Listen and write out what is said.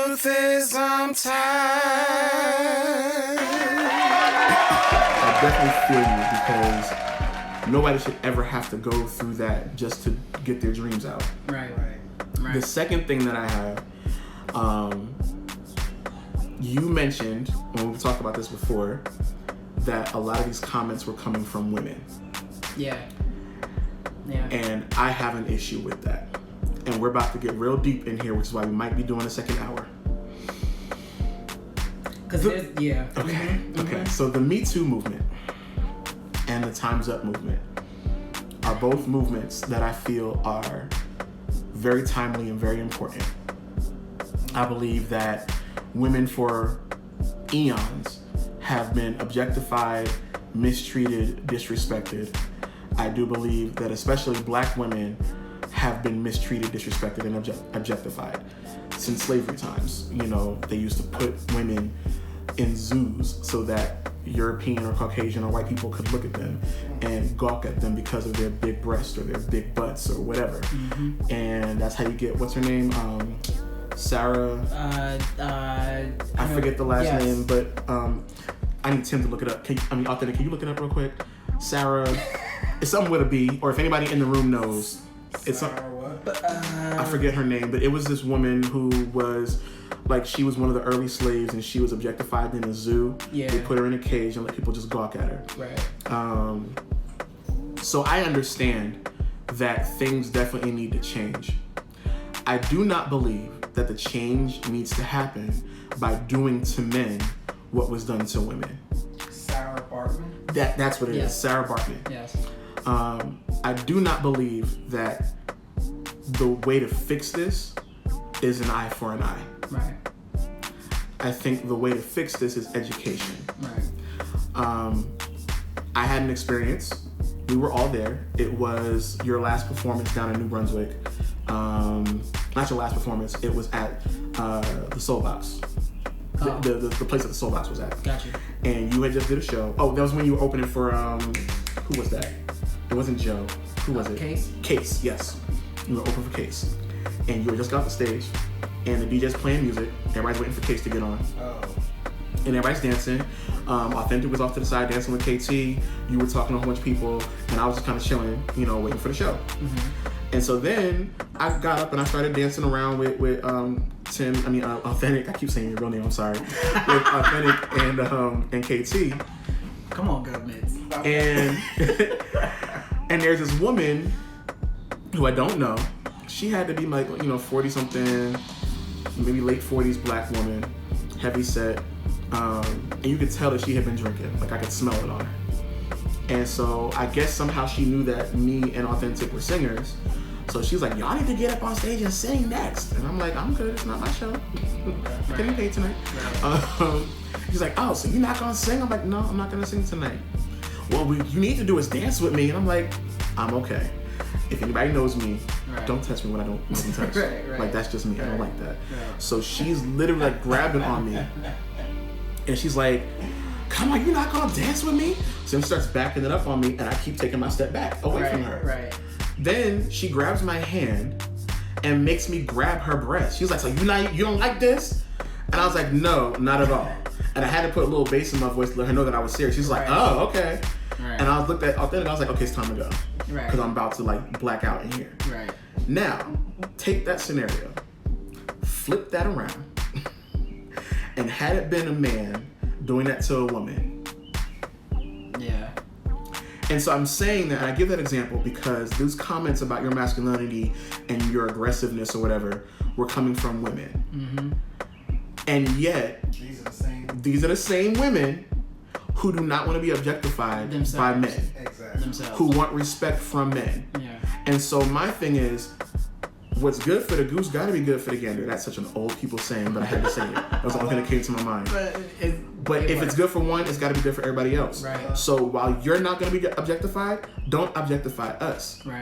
truth is I'm tired. I definitely feel you because nobody should ever have to go through that just to get their dreams out. Right. The second thing that I have, you mentioned when we talked about this before that a lot of these comments were coming from women. Yeah. And I have an issue with that. And we're about to get real deep in here, which is why we might be doing a second hour. Okay. So the Me Too movement and the Time's Up movement are both movements that I feel are very timely and very important. I believe that women for eons have been objectified, mistreated, disrespected. I do believe that especially black women have been mistreated, disrespected, and objectified since slavery times. You know, they used to put women in zoos so that European or Caucasian or white people could look at them and gawk at them because of their big breasts or their big butts or whatever. Mm-hmm. And that's how you get, what's her name? Sarah. I forget the last name, but I need Tim to look it up. Authentic, can you look it up real quick? Sarah. It's something with a B, or if anybody in the room knows. It's I forget her name, but it was this woman who was like, she was one of the early slaves and she was objectified in a zoo. Yeah. They put her in a cage and let people just gawk at her. Right. So I understand that things definitely need to change. I do not believe that the change needs to happen by doing to men what was done to women. Sarah Bartman? That's what it is, Sarah Bartman. Yes. I do not believe that the way to fix this is an eye for an eye. Right. I think the way to fix this is education. Right. I had an experience. We were all there. It was your last performance down in New Brunswick. Not your last performance. It was at the Soul Box. The place that the Soul Box was at. Gotcha. And you had just did a show. Oh, that was when you were opening for, who was that? It wasn't Joe. Who was it? Case? Case, yes. You were opening for Case. And you were just got off the stage. And the DJ's playing music. Everybody's waiting for Case to get on. Oh. And everybody's dancing. Authentic was off to the side dancing with KT. You were talking to a whole bunch of people. And I was just kind of chilling, waiting for the show. Mm-hmm. And so then I got up and I started dancing around with Authentic. I keep saying your real name, I'm sorry. With Authentic and KT. Come on, government. And and there's this woman who I don't know. She had to be like, 40 something, maybe late 40s black woman, heavy set. And you could tell that she had been drinking. Like I could smell it on her. And so I guess somehow she knew that me and Authentic were singers. So she's like, y'all need to get up on stage and sing next. And I'm like, I'm good, it's not my show. I'm getting paid tonight. Right. He's like, oh, so you're not gonna sing? I'm like, no, I'm not gonna sing tonight. Well, you need to do is dance with me. And I'm like, I'm okay. If anybody knows me, don't touch me when I don't want to be touched. Like, that's just me, I don't like that. So she's literally like grabbing on me. And she's like, come on, you're not gonna dance with me? So she starts backing it up on me and I keep taking my step back away from her. Right. Then she grabs my hand and makes me grab her breast. She's like, so you don't like this? And I was like, no, not at all. And I had to put a little bass in my voice to let her know that I was serious. She's like, oh, okay. Right. And I looked at Authentic, I was like, okay, it's time to go. Right. Because I'm about to black out in here. Right. Now, take that scenario, flip that around, and had it been a man doing that to a woman. Yeah. And so I'm saying that, and I give that example because those comments about your masculinity and your aggressiveness or whatever were coming from women. Mm-hmm. And yet, these are the same women who do not want to be objectified by men. Exactly. Themselves. Who want respect from men. Yeah. And so my thing is, what's good for the goose gotta be good for the gander. That's such an old people saying, but I had to say it. That was the only thing that came to my mind. But if it's good for one, it's gotta be good for everybody else. Right. So while you're not gonna be objectified, don't objectify us. Right.